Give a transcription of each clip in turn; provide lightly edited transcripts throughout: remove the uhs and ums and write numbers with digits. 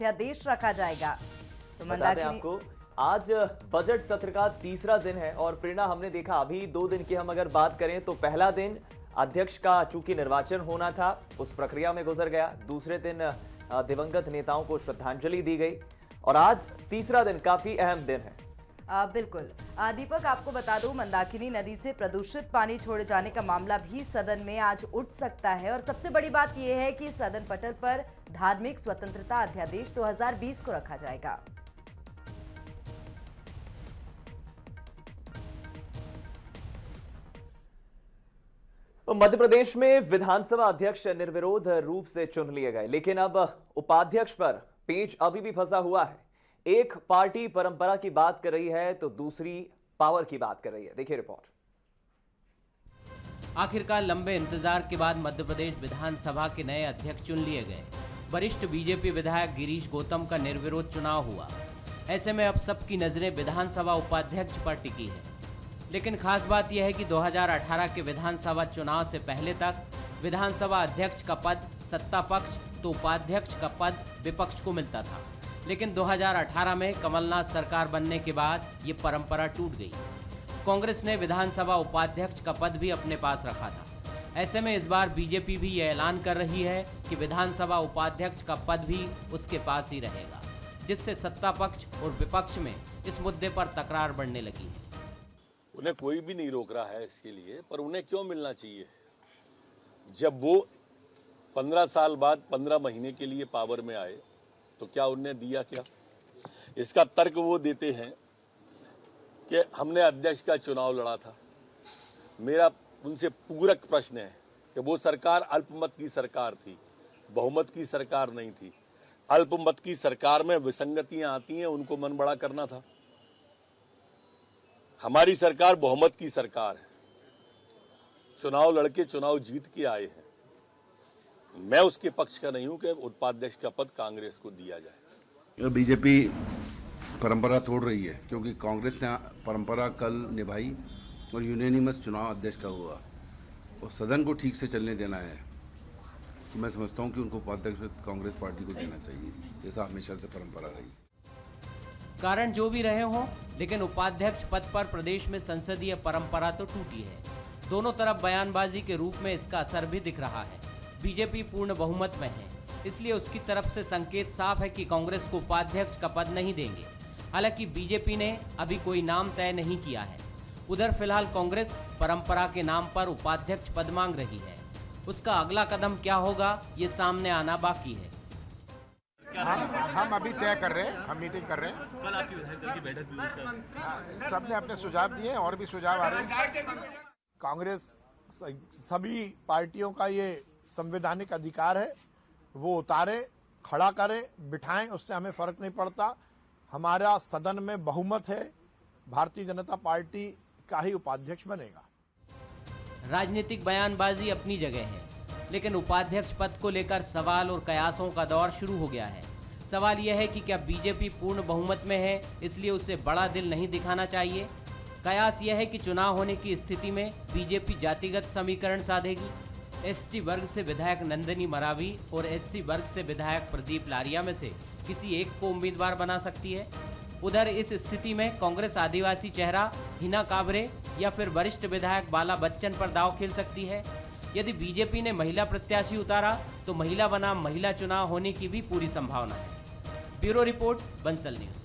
अध्यादेश रखा जाएगा। तो बता दें आपको, आज बजट सत्र का तीसरा दिन है और प्रेरणा हमने देखा अभी 2 दिन की हम अगर बात करें तो पहला दिन अध्यक्ष का चूंकि निर्वाचन होना था उस प्रक्रिया में गुजर गया, दूसरे दिन दिवंगत नेताओं को श्रद्धांजलि दी गई और आज तीसरा दिन काफी अहम दिन है। बिल्कुल दीपक, आपको बता दूं मंदाकिनी नदी से प्रदूषित पानी छोड़े जाने का मामला भी सदन में आज उठ सकता है और सबसे बड़ी बात यह है कि सदन पटल पर धार्मिक स्वतंत्रता अध्यादेश 2020 को रखा जाएगा। मध्य प्रदेश में विधानसभा अध्यक्ष निर्विरोध रूप से चुन लिए गए, लेकिन अब उपाध्यक्ष पर पेच अभी भी फंसा हुआ है। एक पार्टी परंपरा की बात कर रही है तो दूसरी पावर की बात कर रही है। देखिए रिपोर्ट। आखिरकार लंबे इंतजार के बाद मध्य प्रदेश विधानसभा के नए अध्यक्ष चुन लिए गए। वरिष्ठ बीजेपी विधायक गिरीश गौतम का निर्विरोध चुनाव हुआ। ऐसे में अब सबकी नजरें विधानसभा उपाध्यक्ष पर टिकी है। लेकिन खास बात यह है कि 2018 के विधानसभा चुनाव से पहले तक विधानसभा अध्यक्ष का पद सत्ता पक्ष तो उपाध्यक्ष का पद विपक्ष को मिलता था। लेकिन 2018 में कमलनाथ सरकार बनने के बाद ये परंपरा टूट गई। कांग्रेस ने विधानसभा उपाध्यक्ष का पद भी अपने पास रखा था। ऐसे में इस बार बीजेपी भी ये ऐलान कर रही है कि विधानसभा उपाध्यक्ष का पद भी उसके पास ही रहेगा, जिससे सत्ता पक्ष और विपक्ष में इस मुद्दे पर तकरार बढ़ने लगी है। उन्हें कोई भी नहीं रोक रहा है इसके लिए, पर उन्हें क्यों मिलना चाहिए? जब वो 15 साल बाद 15 महीने के लिए पावर में आए तो क्या उन्हें दिया क्या? इसका तर्क वो देते हैं कि हमने अध्यक्ष का चुनाव लड़ा था। मेरा उनसे पूरक प्रश्न है कि वो सरकार अल्पमत की सरकार थी, बहुमत की सरकार नहीं थी। अल्पमत की सरकार में विसंगतियां आती हैं, उनको मन बड़ा करना था। हमारी सरकार बहुमत की सरकार है, चुनाव लड़के चुनाव जीत के आए हैं। मैं उसके पक्ष का नहीं हूं कि उपाध्यक्ष का पद कांग्रेस को दिया जाए। बीजेपी परंपरा तोड़ रही है क्योंकि कांग्रेस ने परंपरा कल निभाई और यूनानिमस चुनाव अध्यक्ष का हुआ और सदन को ठीक से चलने देना है। तो मैं समझता हूं कि उनको उपाध्यक्ष कांग्रेस पार्टी को देना चाहिए, जैसा हमेशा से परंपरा रही। कारण जो भी रहे हों, लेकिन उपाध्यक्ष पद पर प्रदेश में संसदीय परंपरा तो टूटी है। दोनों तरफ बयानबाजी के रूप में इसका असर भी दिख रहा है। बीजेपी पूर्ण बहुमत में है, इसलिए उसकी तरफ से संकेत साफ है कि कांग्रेस को उपाध्यक्ष का पद नहीं देंगे। हालांकि बीजेपी ने अभी कोई नाम तय नहीं किया है। उधर फिलहाल कांग्रेस परंपरा के नाम पर उपाध्यक्ष पद मांग रही है। उसका अगला कदम क्या होगा, ये सामने आना बाकी है। हम अभी तय कर रहे हैं, हम मीटिंग कर रहे हैं। कल आपकी विधायक दल की बैठक हुई, सबने अपने सुझाव दिए, और भी सुझाव आ रहे हैं। कांग्रेस सभी पार्टियों का ये संवैधानिक अधिकार है, वो उतारे, खड़ा करे, बिठाएं, उससे हमें फर्क नहीं पड़ता। हमारा सदन में बहुमत है, भारतीय जनता पार्टी का ही उपाध्यक्ष बनेगा। राजनीतिक बयानबाजी अपनी जगह है, लेकिन उपाध्यक्ष पद को लेकर सवाल और कयासों का दौर शुरू हो गया है। सवाल यह है कि क्या बीजेपी पूर्ण बहुमत में है, इसलिए उसे बड़ा दिल नहीं दिखाना चाहिए? कयास यह है कि चुनाव होने की स्थिति में बीजेपी जातिगत समीकरण साधेगी। एसटी वर्ग से विधायक नंदिनी मरावी और एससी वर्ग से विधायक प्रदीप लारिया में से किसी एक को उम्मीदवार बना सकती है। उधर इस स्थिति में कांग्रेस आदिवासी चेहरा हिना काबरे या फिर वरिष्ठ विधायक बाला बच्चन पर दांव खेल सकती है। यदि बीजेपी ने महिला प्रत्याशी उतारा तो महिला बनाम महिला चुनाव होने की भी पूरी संभावना है। Bureau report, Bansal news.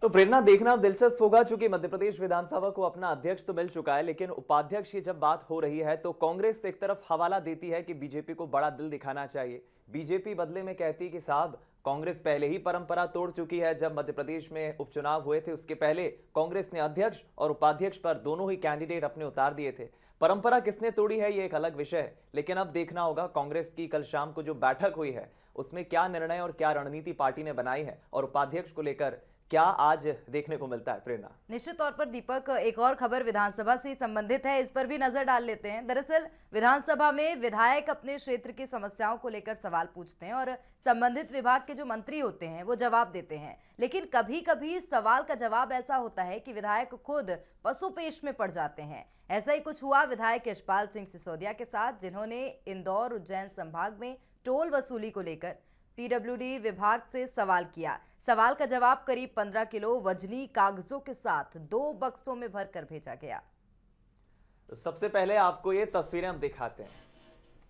तो प्रेरणा, देखना दिलचस्प होगा चूंकि मध्य प्रदेश विधानसभा को अपना अध्यक्ष तो मिल चुका है, लेकिन उपाध्यक्ष की जब बात हो रही है तो कांग्रेस एक तरफ हवाला देती है कि बीजेपी को बड़ा दिल दिखाना चाहिए। बीजेपी बदले में कहती है कि साहब कांग्रेस पहले ही परंपरा तोड़ चुकी है। जब मध्य प्रदेश में उपचुनाव हुए थे उसके पहले कांग्रेस ने अध्यक्ष और उपाध्यक्ष पर दोनों ही कैंडिडेट अपने उतार दिए थे। परंपरा किसने तोड़ी है ये एक अलग विषय है, लेकिन अब देखना होगा कांग्रेस की कल शाम को जो बैठक हुई है उसमें क्या निर्णय और क्या रणनीति पार्टी ने बनाई है और उपाध्यक्ष को लेकर क्या आज देखने को मिलता है। प्रेरणा, निश्चित तौर पर दीपक, एक और खबर विधानसभा से संबंधित है, इस पर भी नजर डाल लेते हैं। दरअसल विधानसभा में विधायक अपने क्षेत्र की समस्याओं को लेकर सवाल पूछते हैं और संबंधित विभाग के जो मंत्री होते हैं वो जवाब देते हैं, लेकिन कभी कभी सवाल का जवाब ऐसा होता है कि विधायक खुद पसोपेश में पड़ जाते हैं। ऐसा ही कुछ हुआ विधायक यशपाल सिंह सिसोदिया के साथ, जिन्होंने इंदौर उज्जैन संभाग में टोल वसूली को लेकर पीडब्ल्यूडी विभाग से सवाल किया। सवाल का जवाब करीब 15 किलो वजनी कागजों के साथ 2 बक्सों में भरकर भेजा गया। तो सबसे पहले आपको ये तस्वीरें हम दिखाते हैं।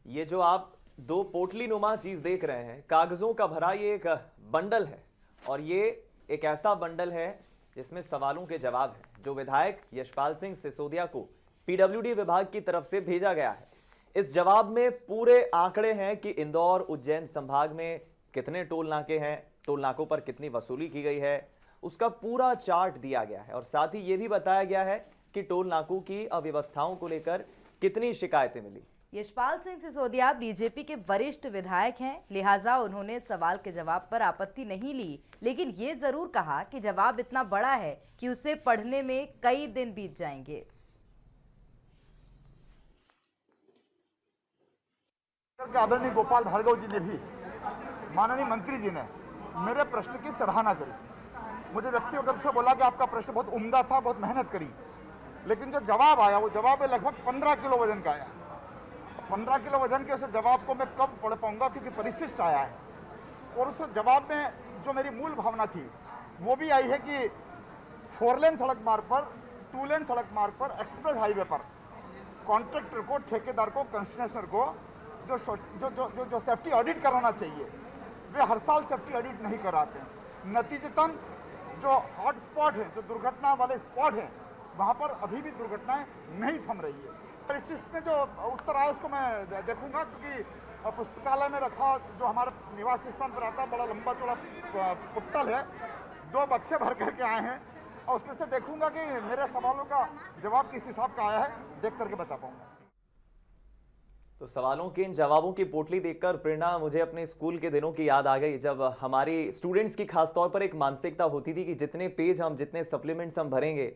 ये जो आप 2 पोटली नुमा चीज देख रहे हैं, कागजों का भरा ये एक बंडल है और ये एक ऐसा बंडल है जिसमें सवालों के जवाब हैं जो विधायक यशपाल सिंह सिसोदिया को पीडब्ल्यूडी विभाग की तरफ से भेजा गया है। इस जवाब में पूरे आंकड़े हैं कि इंदौर उज्जैन संभाग में कितने टोल नाके हैं, टोल नाकों पर कितनी वसूली की गई है, उसका पूरा चार्ट दिया गया है और साथ ही ये भी बताया गया है कि टोल नाकों की अव्यवस्थाओं को लेकर कितनी शिकायतें मिली। यशपाल सिंह सिसोदिया बीजेपी के वरिष्ठ विधायक हैं, लिहाजा उन्होंने सवाल के जवाब पर आपत्ति नहीं ली, लेकिन ये जरूर कहा कि जवाब इतना बड़ा है कि उसे पढ़ने में कई दिन बीत जाएंगे। आदरणीय गोपाल भार्गव जी ने भी, माननीय मंत्री जी ने मेरे प्रश्न की सराहना करी। मुझे व्यक्तिगत रूप से बोला कि आपका प्रश्न बहुत उम्दा था, बहुत मेहनत करी, लेकिन जो जवाब आया वो जवाब लगभग 15 किलो वजन का आया। 15 किलो वजन के उस जवाब को मैं कब पढ़ पाऊंगा, क्योंकि परिशिष्ट आया है। और उस जवाब में जो मेरी मूल भावना थी वो भी आई है कि 4 लेन सड़क मार्ग पर, 2 लेन सड़क मार्ग पर, एक्सप्रेस हाईवे पर कॉन्ट्रैक्टर को, ठेकेदार को, कंस्ट्रक्शनर को जो सेफ्टी ऑडिट कराना चाहिए वे हर साल सेफ्टी ऑडिट नहीं कराते हैं। नतीजतन जो हॉट स्पॉट है, जो दुर्घटना वाले स्पॉट हैं, वहाँ पर अभी भी दुर्घटनाएं नहीं थम रही है। परिशिष्ट में जो उत्तर आया उसको मैं देखूंगा, क्योंकि पुस्तकालय में रखा जो हमारे निवास स्थान पर आता है, बड़ा लंबा चौड़ा पुट्टल है, 2 बक्से भर करके आए हैं और उसमें से देखूंगा कि मेरे सवालों का जवाब किस हिसाब का आया है, देख करके बता पाऊंगा। तो सवालों के इन जवाबों की पोटली देखकर प्रेरणा, मुझे अपने स्कूल के दिनों की याद आ गई, जब हमारी स्टूडेंट्स की खासतौर पर एक मानसिकता होती थी कि जितने पेज हम, जितने सप्लीमेंट्स हम भरेंगे,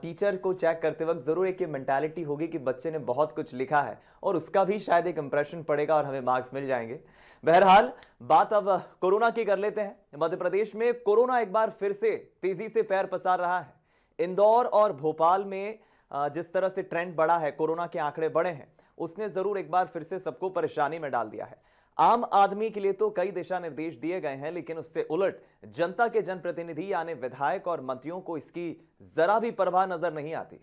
टीचर को चेक करते वक्त जरूर एक ये मेंटालिटी होगी कि बच्चे ने बहुत कुछ लिखा है और उसका भी शायद एक इंप्रेशन पड़ेगा और हमें मार्क्स मिल जाएंगे। बहरहाल बात अब कोरोना की कर लेते हैं। मध्य प्रदेश में कोरोना एक बार फिर से तेजी से पैर पसार रहा है। इंदौर और भोपाल में जिस तरह से ट्रेंड बढ़ा है, कोरोना के आंकड़े बढ़े हैं, उसने जरूर एक बार फिर से सबको परेशानी में डाल दिया है। आम आदमी के लिए तो कई दिशा निर्देश दिए गए हैं, लेकिन उससे उलट जनता के जनप्रतिनिधि यानी विधायक और मंत्रियों को इसकी जरा भी परवाह नजर नहीं आती।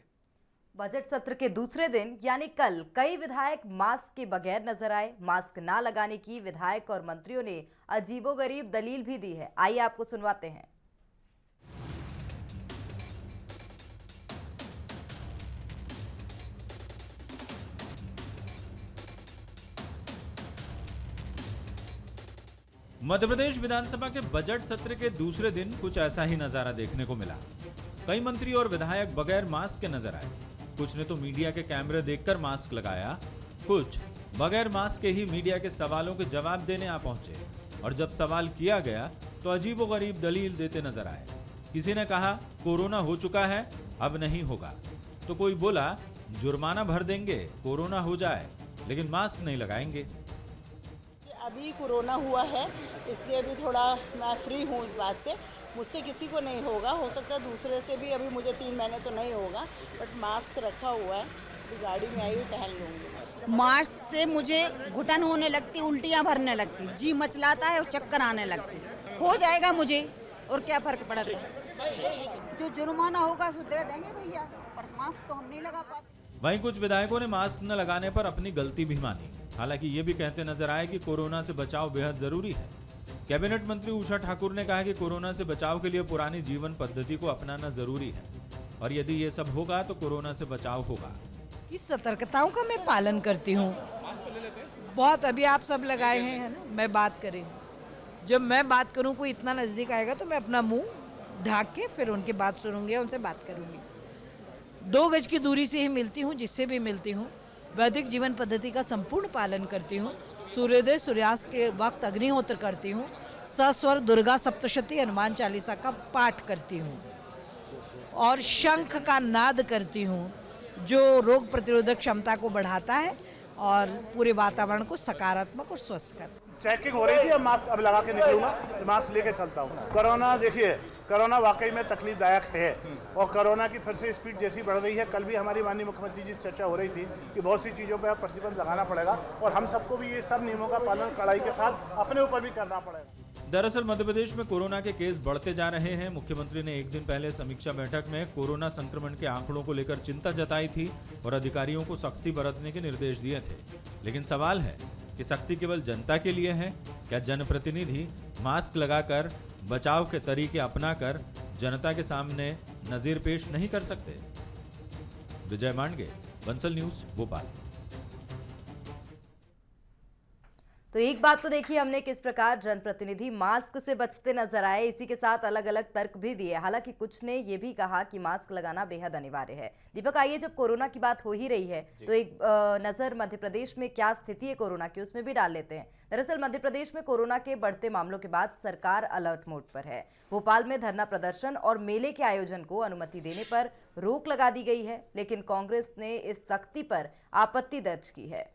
बजट सत्र के दूसरे दिन यानी कल कई विधायक मास्क के बगैर नजर आए। मास्क ना लगाने की विधायक और मंत्रियों ने अजीबोगरीब दलील भी दी है। आइए आपको सुनवाते हैं। मध्य प्रदेश विधानसभा के बजट सत्र के दूसरे दिन कुछ ऐसा ही नजारा देखने को मिला। कई मंत्री और विधायक बगैर मास्क के नजर आए। कुछ ने तो मीडिया के कैमरे देखकर मास्क लगाया, कुछ बगैर मास्क के ही मीडिया के सवालों के जवाब देने आ पहुंचे और जब सवाल किया गया तो अजीबोगरीब दलील देते नजर आए। किसी ने कहा कोरोना हो चुका है, अब नहीं होगा, तो कोई बोला जुर्माना भर देंगे कोरोना हो जाए, लेकिन मास्क नहीं लगाएंगे। अभी कोरोना हुआ है इसलिए अभी थोड़ा मैं फ्री हूँ इस बात से, मुझसे किसी को नहीं होगा, हो सकता है दूसरे से भी, अभी मुझे 3 महीने तो नहीं होगा, बट मास्क रखा हुआ है, अभी गाड़ी में आई हुई पहन लूँगी। मास्क से मुझे घुटन होने लगती, उल्टियाँ भरने लगती, जी मचलाता है और चक्कर आने लगती। हो जाएगा मुझे, और क्या फर्क पड़ता है, जो जुर्माना होगा उसे दे देंगे भैया, पर मास्क तो हम नहीं लगा पाते। वहीं कुछ विधायकों ने मास्क न लगाने पर अपनी गलती भी मानी। हालांकि ये भी कहते नजर आए कि कोरोना से बचाव बेहद जरूरी है। कैबिनेट मंत्री उषा ठाकुर ने कहा कि कोरोना से बचाव के लिए पुरानी जीवन पद्धति को अपनाना जरूरी है और यदि ये सब होगा तो कोरोना से बचाव होगा। इस सतर्कताओं का मैं पालन करती हूँ बहुत। अभी आप सब लगाए हैं, है ना, मैं बात करें, जब मैं बात करूँ कोई इतना नजदीक आएगा तो मैं अपना मुंह ढाक के फिर उनकी बात सुनूंगी, उनसे बात करूंगी। 2 गज की दूरी से ही मिलती हूँ, जिससे भी मिलती हूँ। वैदिक जीवन पद्धति का संपूर्ण पालन करती हूँ। सूर्योदय सूर्यास्त के वक्त अग्निहोत्र करती हूँ। सस्वर दुर्गा सप्तशती हनुमान चालीसा का पाठ करती हूँ और शंख का नाद करती हूँ, जो रोग प्रतिरोधक क्षमता को बढ़ाता है और पूरे वातावरण को सकारात्मक और स्वस्थ करता है। चेकिंग हो रही थी, अब मास्क अब लगा के निकलूंगा, मास्क लेके चलता हूँ। कोरोना देखिए कोरोना वाकई में तकलीफदायक है और कोरोना की फिर से स्पीड जैसी बढ़ रही है। कल भी हमारी माननीय मुख्यमंत्री जी से चर्चा हो रही थी कि बहुत सी चीज़ों पर प्रतिबंध लगाना पड़ेगा और हम सबको भी ये सब नियमों का पालन कड़ाई के साथ अपने ऊपर भी करना पड़ेगा। दरअसल मध्य प्रदेश में कोरोना के केस बढ़ते जा रहे हैं। मुख्यमंत्री ने एक दिन पहले समीक्षा बैठक में कोरोना संक्रमण के आंकड़ों को लेकर चिंता जताई थी और अधिकारियों को सख्ती बरतने के निर्देश दिए थे। लेकिन सवाल है कि सख्ती केवल जनता के लिए है? क्या जनप्रतिनिधि मास्क लगाकर बचाव के तरीके अपनाकर जनता के सामने नजीर पेश नहीं कर सकते? विजय मांडगे, बंसल न्यूज, भोपाल। तो एक बात तो देखिए हमने किस प्रकार जनप्रतिनिधि मास्क से बचते नजर आए, इसी के साथ अलग अलग तर्क भी दिए। हालांकि कुछ ने ये भी कहा कि मास्क लगाना बेहद अनिवार्य है। दीपक, आइए जब कोरोना की बात हो ही रही है तो एक नजर मध्य प्रदेश में क्या स्थिति है कोरोना की उसमें भी डाल लेते हैं। दरअसल मध्य प्रदेश में कोरोना के बढ़ते मामलों के बाद सरकार अलर्ट मोड पर है। भोपाल में धरना प्रदर्शन और मेले के आयोजन को अनुमति देने पर रोक लगा दी गई है, लेकिन कांग्रेस ने इस सख्ती पर आपत्ति दर्ज की है।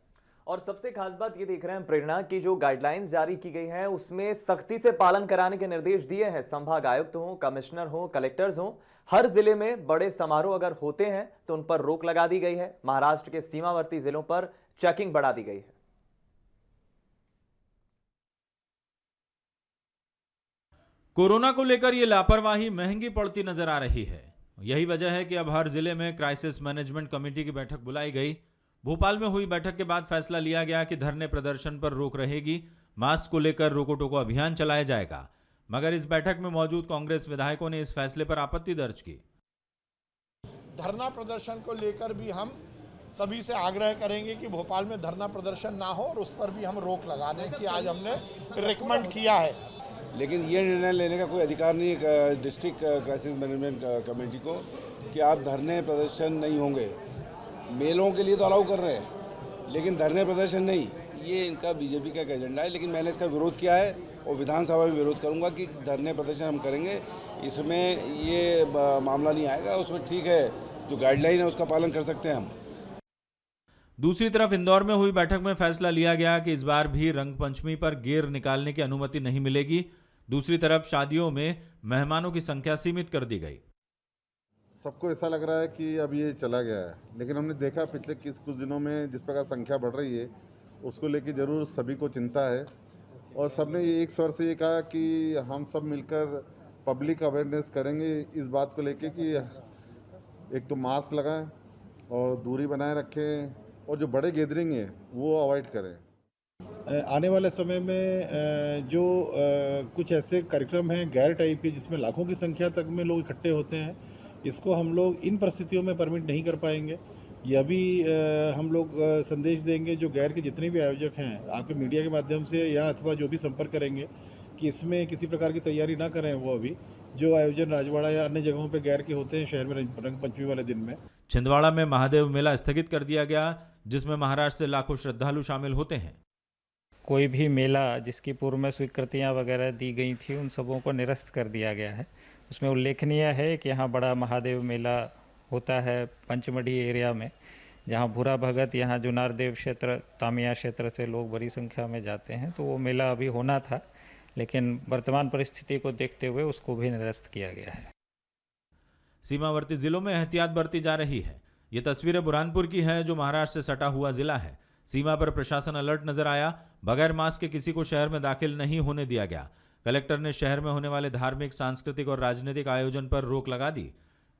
और सबसे खास बात ये देख रहे हैं प्रेरणा की जो गाइडलाइंस जारी की गई हैं उसमें सख्ती से पालन कराने के निर्देश दिए हैं। संभाग आयुक्त हो, कमिश्नर हो, कलेक्टर्स हो, हर जिले में बड़े समारोह अगर होते हैं तो उन पर रोक लगा दी गई है। महाराष्ट्र के सीमावर्ती जिलों पर चेकिंग बढ़ा दी गई है। कोरोना को लेकर ये लापरवाही महंगी पड़ती नजर आ रही है। यही वजह है कि अब हर जिले में क्राइसिस मैनेजमेंट कमेटी की बैठक बुलाई गई। भोपाल में हुई बैठक के बाद फैसला लिया गया कि धरने प्रदर्शन पर रोक रहेगी। मास्क को लेकर रोको टोको अभियान चलाया जाएगा। मगर इस बैठक में मौजूद कांग्रेस विधायकों ने इस फैसले पर आपत्ति दर्ज की। धरना प्रदर्शन को लेकर भी हम सभी से आग्रह करेंगे कि भोपाल में धरना प्रदर्शन ना हो और उस पर भी हम रोक लगाने की आज हमने रिकमेंड किया है। लेकिन ये निर्णय लेने का कोई अधिकार नहीं है डिस्ट्रिक्ट क्राइसिस मैनेजमेंट कमेटी को कि आप धरने प्रदर्शन नहीं होंगे। मेलों के लिए तो अलाउ कर रहे हैं लेकिन धरने प्रदर्शन नहीं। ये इनका बीजेपी का एक एजेंडा है, लेकिन मैंने इसका विरोध किया है और विधानसभा में विरोध करूंगा कि धरने प्रदर्शन हम करेंगे। इसमें ये मामला नहीं आएगा। उसमें ठीक है, जो गाइडलाइन है उसका पालन कर सकते हैं हम। दूसरी तरफ इंदौर में हुई बैठक में फैसला लिया गया कि इस बार भी रंग पंचमी पर गेर निकालने की अनुमति नहीं मिलेगी। दूसरी तरफ शादियों में मेहमानों की संख्या सीमित कर दी गई। सबको ऐसा लग रहा है कि अब ये चला गया है, लेकिन हमने देखा पिछले कुछ दिनों में जिस प्रकार संख्या बढ़ रही है उसको लेकर जरूर सभी को चिंता है और सबने ये एक स्वर से ये कहा कि हम सब मिलकर पब्लिक अवेयरनेस करेंगे इस बात को लेकर कि एक तो मास्क लगाएं और दूरी बनाए रखें और जो बड़े गैदरिंग है वो अवॉइड करें। आने वाले समय में जो कुछ ऐसे कार्यक्रम हैं गैर टाइप के जिसमें लाखों की संख्या तक में लोग इकट्ठे होते हैं, इसको हम लोग इन परिस्थितियों में परमिट नहीं कर पाएंगे। यह भी हम लोग संदेश देंगे जो गैर के जितने भी आयोजक हैं आपके मीडिया के माध्यम से या अथवा जो भी संपर्क करेंगे कि इसमें किसी प्रकार की तैयारी ना करें। वो अभी जो आयोजन राजवाड़ा या अन्य जगहों पे गैर के होते हैं शहर में रंग पंचमी वाले दिन में। छिंदवाड़ा में महादेव मेला स्थगित कर दिया गया जिसमें महाराष्ट्र से लाखों श्रद्धालु शामिल होते हैं। कोई भी मेला जिसकी पूर्व में स्वीकृतियाँ वगैरह दी गई थी उन सबों को निरस्त कर दिया गया है। उसमें उल्लेखनीय है कि यहाँ बड़ा महादेव मेला होता है पंचमढ़ी एरिया में, जहाँ भूरा भगत, यहाँ जुनारदेव क्षेत्र, तामिया क्षेत्र से लोग बड़ी संख्या में जाते हैं। तो वो मेला अभी होना था, लेकिन वर्तमान परिस्थिति को देखते हुए उसको भी निरस्त किया गया है। सीमावर्ती जिलों में एहतियात बरती जा रही है। ये तस्वीरें बुरहानपुर की हैं जो महाराष्ट्र से सटा हुआ जिला है। सीमा पर प्रशासन अलर्ट नजर आया। बगैर मास्क के किसी को शहर में दाखिल नहीं होने दिया गया। कलेक्टर ने शहर में होने वाले धार्मिक, सांस्कृतिक और राजनीतिक आयोजन पर रोक लगा दी।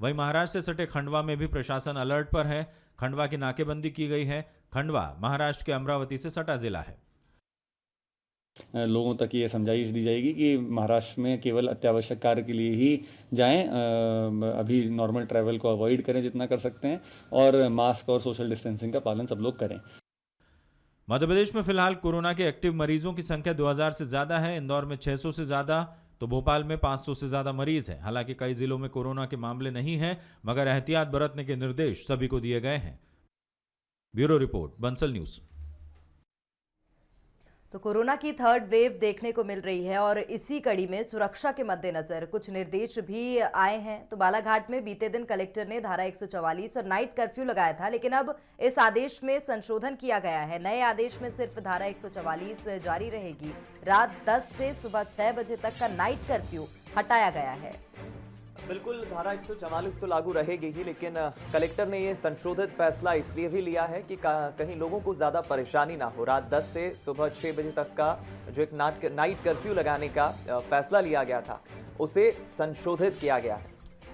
वहीं महाराष्ट्र से सटे खंडवा में भी प्रशासन अलर्ट पर है। खंडवा की नाकेबंदी की गई है। खंडवा महाराष्ट्र के अमरावती से सटा जिला है। लोगों तक ये समझाइश दी जाएगी कि महाराष्ट्र में केवल अत्यावश्यक कार्य के लिए ही जाएं। अभी नॉर्मल ट्रैवल को अवॉइड करें जितना कर सकते हैं और मास्क और सोशल डिस्टेंसिंग का पालन सब लोग करें। मध्य प्रदेश में फिलहाल कोरोना के एक्टिव मरीजों की संख्या 2000 से ज्यादा है। इंदौर में 600 से ज्यादा तो भोपाल में 500 से ज्यादा मरीज हैं। हालांकि कई जिलों में कोरोना के मामले नहीं हैं, मगर एहतियात बरतने के निर्देश सभी को दिए गए हैं। Bureau report, Bansal news. तो कोरोना की थर्ड वेव देखने को मिल रही है और इसी कड़ी में सुरक्षा के मद्देनजर कुछ निर्देश भी आए हैं। तो बालाघाट में बीते दिन कलेक्टर ने धारा 144 और नाइट कर्फ्यू लगाया था, लेकिन अब इस आदेश में संशोधन किया गया है। नए आदेश में सिर्फ धारा 144 जारी रहेगी। रात 10 से सुबह 6 बजे तक का नाइट कर्फ्यू हटाया गया है। बिल्कुल, धारा 144 तो लागू रहेगी ही, लेकिन कलेक्टर ने ये संशोधित फैसला इसलिए भी लिया है कि कहीं लोगों को ज्यादा परेशानी ना हो। रात 10 से सुबह 6 बजे तक का जो एक नाइट कर्फ्यू लगाने का फैसला लिया गया था, उसे संशोधित किया गया है।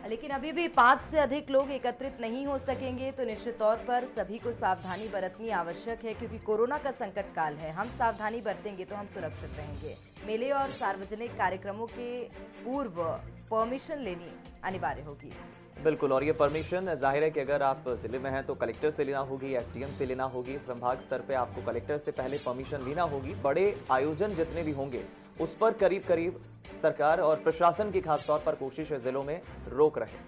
लेकिन अभी भी 5 से अधिक लोग एकत्रित नहीं हो सकेंगे, तो निश्चित तौर पर सभी को सावधानी बरतनी आवश्यक है, क्योंकि कोरोना का संकट काल है। हम सावधानी बरतेंगे तो हम सुरक्षित रहेंगे। मेले और सार्वजनिक कार्यक्रमों के पूर्व परमिशन लेनी अनिवार्य होगी। बिल्कुल, और ये परमिशन जाहिर है कि अगर आप जिले में हैं तो कलेक्टर से लेना होगी, एसडीएम से लेना होगी। संभाग स्तर पे आपको कलेक्टर से पहले परमिशन लेना होगी। बड़े आयोजन जितने भी होंगे उस पर करीब करीब सरकार और प्रशासन की खास तौर पर कोशिश है जिलों में रोक रहे।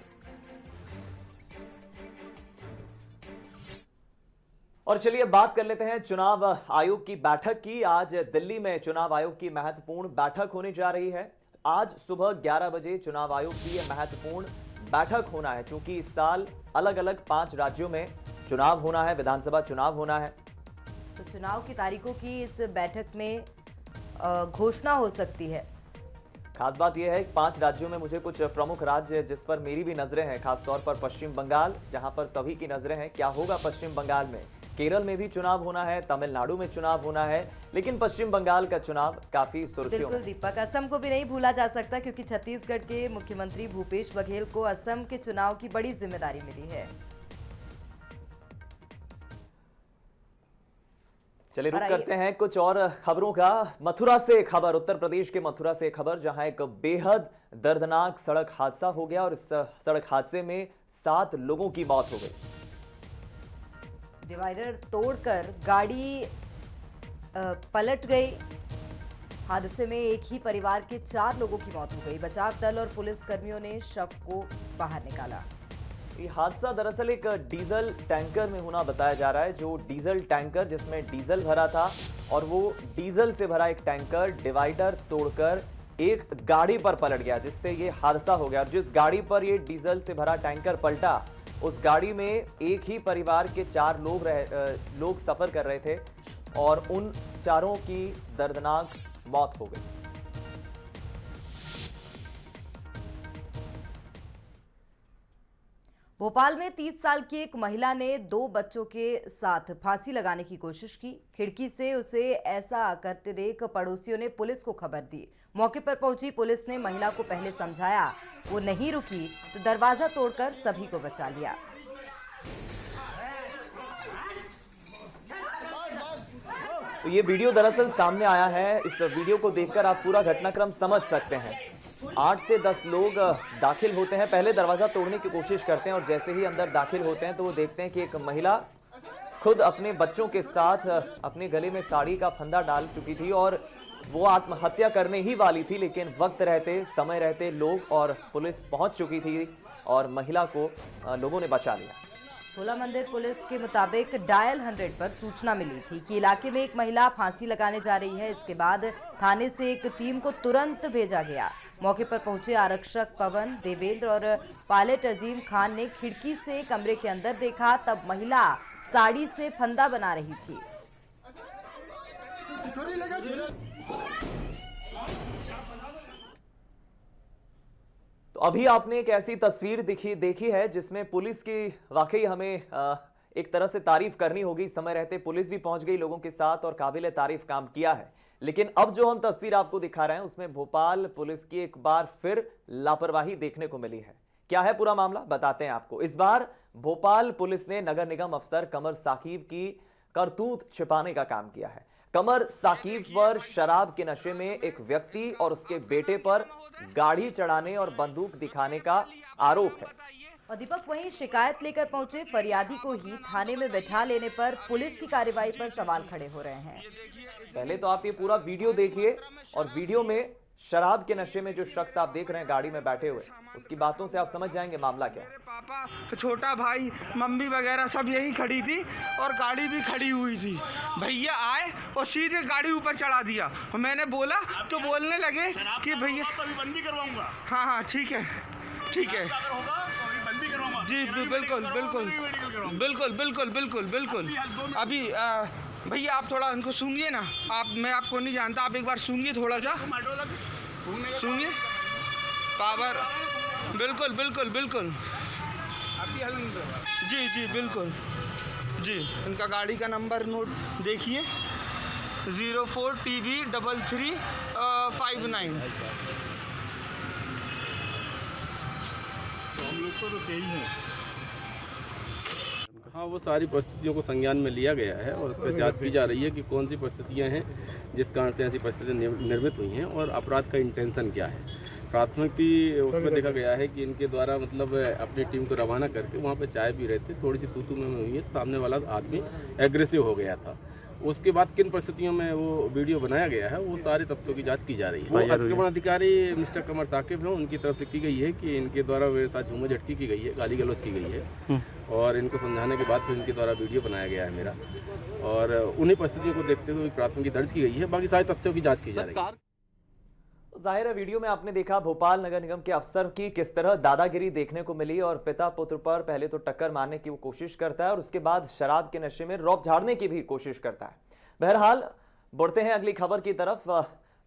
और चलिए बात कर लेते हैं चुनाव आयोग की बैठक की। आज दिल्ली में चुनाव आयोग की महत्वपूर्ण बैठक होने जा रही है। आज सुबह 11 बजे चुनाव आयोग की यह महत्वपूर्ण बैठक होना है, क्योंकि इस साल अलग अलग 5 राज्यों में चुनाव होना है, विधानसभा चुनाव होना है। तो चुनाव की तारीखों की इस बैठक में घोषणा हो सकती है। खास बात यह है कि 5 राज्यों में मुझे कुछ प्रमुख राज्य जिस पर मेरी भी नजरें हैं, खासतौर पर पश्चिम बंगाल, जहां पर सभी की नजरें हैं। क्या होगा पश्चिम बंगाल में? केरल में भी चुनाव होना है, तमिलनाडु में चुनाव होना है, लेकिन पश्चिम बंगाल का चुनाव काफी सुर्खियों में। बिल्कुल दीपक, असम को भी नहीं भूला जा सकता, क्योंकि छत्तीसगढ़ के मुख्यमंत्री भूपेश बघेल को असम के चुनाव की बड़ी जिम्मेदारी मिली है। चलिए रुक करते हैं कुछ और खबरों का। मथुरा से खबर, उत्तर प्रदेश के मथुरा से खबर, जहां एक बेहद दर्दनाक सड़क हादसा हो गया और इस सड़क हादसे में 7 लोगों की मौत हो गई। डिवाइडर तोड़कर गाड़ी पलट गई। हादसे में एक ही परिवार के 4 लोगों की मौत हो गई। बचाव दल और पुलिस कर्मियों ने शव को बाहर निकाला। ये हादसा दरअसल एक डीजल टैंकर में होना बताया जा रहा है। जो डीजल टैंकर जिसमें डीजल भरा था, और वो डीजल से भरा एक टैंकर डिवाइडर तोड़कर एक गाड़ी पर पलट गया, जिससे ये हादसा हो गया। जिस गाड़ी पर ये डीजल से भरा टैंकर पलटा, उस गाड़ी में एक ही परिवार के 4 लोग सफर कर रहे थे और उन 4 की दर्दनाक मौत हो गई। भोपाल में 30 साल की एक महिला ने 2 बच्चों के साथ फांसी लगाने की कोशिश की। खिड़की से उसे ऐसा करते देख पड़ोसियों ने पुलिस को खबर दी। मौके पर पहुंची पुलिस ने महिला को पहले समझाया, वो नहीं रुकी तो दरवाजा तोड़कर सभी को बचा लिया। तो ये वीडियो दरअसल सामने आया है। इस वीडियो को देखकर आप पूरा घटनाक्रम समझ सकते हैं। 8 से 10 लोग दाखिल होते हैं, पहले दरवाजा तोड़ने की कोशिश करते हैं और जैसे ही अंदर दाखिल होते हैं तो वो देखते हैं कि एक महिला खुद अपने बच्चों के साथ अपने गले में साड़ी का फंदा डाल चुकी थी और वो आत्महत्या करने ही वाली थी, लेकिन वक्त रहते, समय रहते लोग और पुलिस पहुंच चुकी थी और महिला को लोगों ने बचा लिया। छोला मंदिर पुलिस के मुताबिक डायल 100 पर सूचना मिली थी कि इलाके में एक महिला फांसी लगाने जा रही है। इसके बाद थाने से एक टीम को तुरंत भेजा गया। मौके पर पहुंचे आरक्षक पवन, देवेंद्र और पायलट अजीम खान ने खिड़की से कमरे के अंदर देखा, तब महिला साड़ी से फंदा बना रही थी। तो अभी आपने एक ऐसी तस्वीर देखी है जिसमें पुलिस की वाकई हमें एक तरह से तारीफ करनी होगी। समय रहते पुलिस भी पहुंच गई लोगों के साथ और काबिल तारीफ काम किया है। लेकिन अब जो हम तस्वीर आपको दिखा रहे हैं उसमें भोपाल पुलिस की एक बार फिर लापरवाही देखने को मिली है। क्या है पूरा मामला, बताते हैं आपको। इस बार भोपाल पुलिस ने नगर निगम अफसर कमर साकिब की करतूत छिपाने का काम किया है। कमर साकिब पर शराब के नशे में एक व्यक्ति और उसके बेटे पर गाड़ी चढ़ाने और बंदूक दिखाने का आरोप है। और दीपक, वहीं शिकायत लेकर पहुंचे फरियादी को ही थाने में बैठा लेने पर पुलिस की कार्रवाई पर सवाल खड़े हो रहे हैं। पहले तो आप ये पूरा वीडियो देखिए और वीडियो में शराब के नशे में जो शख्स आप देख रहे हैं गाड़ी में बैठे हुए, उसकी बातों से आप समझ जाएंगे मामला क्या है। पापा, छोटा भाई, मम्मी वगैरह सब यही खड़ी थी और गाड़ी भी खड़ी हुई थी। भैया आए और सीधे गाड़ी ऊपर चढ़ा दिया। मैंने बोला तो बोलने लगे कि भैया अभी बंद भी करवाऊंगा। हाँ हाँ ठीक है ठीक है अगर होगा तो अभी बंद भी करवाऊंगा। जी बिल्कुल बिल्कुल बिल्कुल बिल्कुल बिल्कुल बिल्कुल। अभी भैया आप थोड़ा उनको सूंघिए ना। मैं आपको नहीं जानता, आप एक बार सूंघिए थोड़ा सा, सूंघिए। पावर बिल्कुल बिल्कुल बिल्कुल जी जी बिल्कुल जी। इनका गाड़ी का नंबर नोट देखिए 04 TB 3359। हम लोग को तो यही है। हाँ, वो सारी परिस्थितियों को संज्ञान में लिया गया है और उस पर जांच की जा रही है कि कौन सी परिस्थितियाँ हैं जिस कारण से ऐसी परिस्थितियाँ निर्मित हुई हैं और अपराध का इंटेंशन क्या है। प्राथमिकता उसमें देखा गया है कि इनके द्वारा मतलब अपनी टीम को रवाना करके वहाँ पे चाय पी रहे थे, थोड़ी सी तू में हुई है, सामने वाला आदमी एग्रेसिव हो गया था। उसके बाद किन परिस्थितियों में वो वीडियो बनाया गया है, वो सारे तत्वों की जांच की जा रही है। वो अतिक्रमण अधिकारी मिस्टर कमर साकिब हैं, उनकी तरफ से की गई है कि इनके द्वारा मेरे साथ झूम झटकी की गई है, गाली गलौज की गई है और इनको समझाने के बाद फिर इनके द्वारा वीडियो बनाया गया है मेरा, और उन्हीं परिस्थितियों को देखते हुए प्राथमिकी दर्ज की गई है। बाकी सारे तथ्यों की जाँच की जा रही है। जाहिर है वीडियो में आपने देखा भोपाल नगर निगम के अफसर की किस तरह दादागिरी देखने को मिली और पिता पुत्र पर पहले तो टक्कर मारने की वो कोशिश करता है और उसके बाद शराब के नशे में रौब झाड़ने की भी कोशिश करता है। बहरहाल बढ़ते हैं अगली खबर की तरफ।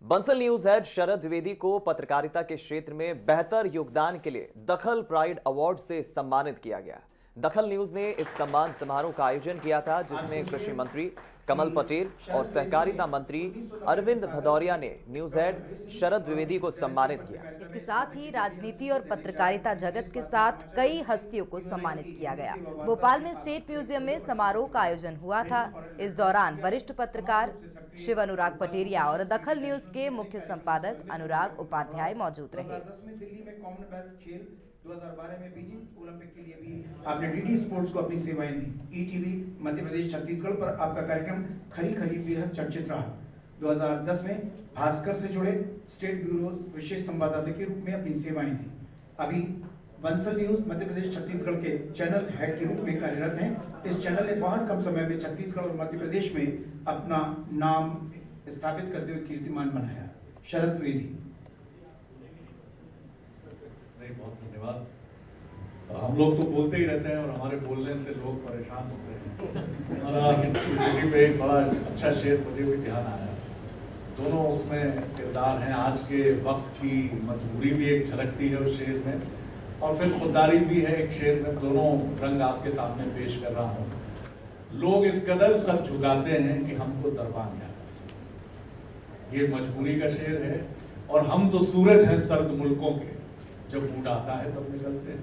बंसल न्यूज हेड शरद द्विवेदी को पत्रकारिता के क्षेत्र में बेहतर योगदान के लिए दखल प्राइड अवार्ड से सम्मानित किया गया। दखल न्यूज ने इस सम्मान समारोह का आयोजन किया था जिसमें कृषि मंत्री कमल पटेल और सहकारिता मंत्री अरविंद भदौरिया ने न्यूज हेड शरद द्विवेदी को सम्मानित किया। इसके साथ ही राजनीति और पत्रकारिता जगत के साथ कई हस्तियों को सम्मानित किया गया। भोपाल में स्टेट म्यूजियम में समारोह का आयोजन हुआ था। इस दौरान वरिष्ठ पत्रकार शिव अनुराग पटेरिया और दखल न्यूज के मुख्य संपादक अनुराग उपाध्याय मौजूद रहे। 2012 में बीजिंग ओलंपिक के लिए भी आपने डीडी स्पोर्ट्स को अपनी सेवाएं दी। ईटीवी मध्य प्रदेश छत्तीसगढ़ पर आपका कार्यक्रम खरी खरी बेहद चर्चित रहा। 2010 में भास्कर से जुड़े स्टेट ब्यूरो विशेष संवाददाता के रूप में अपनी सेवाएं दी। अभी बंसल न्यूज मध्य प्रदेश छत्तीसगढ़ के चैनल हेड के रूप में कार्यरत हैं। इस चैनल ने बहुत कम समय में छत्तीसगढ़ और मध्य प्रदेश में अपना नाम स्थापित करते हुए कीर्तिमान बनाया। शरद द्विवेदी। बहुत धन्यवाद। हम लोग तो बोलते ही रहते हैं और हमारे बोलने से लोग परेशान होते हैं और किसी पे एक बड़ा अच्छा शेर मुझे भी ध्यान आया। दोनों उसमें किरदार हैं। आज के वक्त की मजबूरी भी एक झलकती है उस शेर में और फिर खुददारी भी है एक शेर में। दोनों रंग आपके सामने पेश कर रहा हूँ। लोग इस कदर सर झुकाते हैं कि हमको दरबान है। ये मजबूरी का शेर है और हम तो सूरज हैं सर्द मुल्कों के, जब मूड आता है तब निकलते हैं।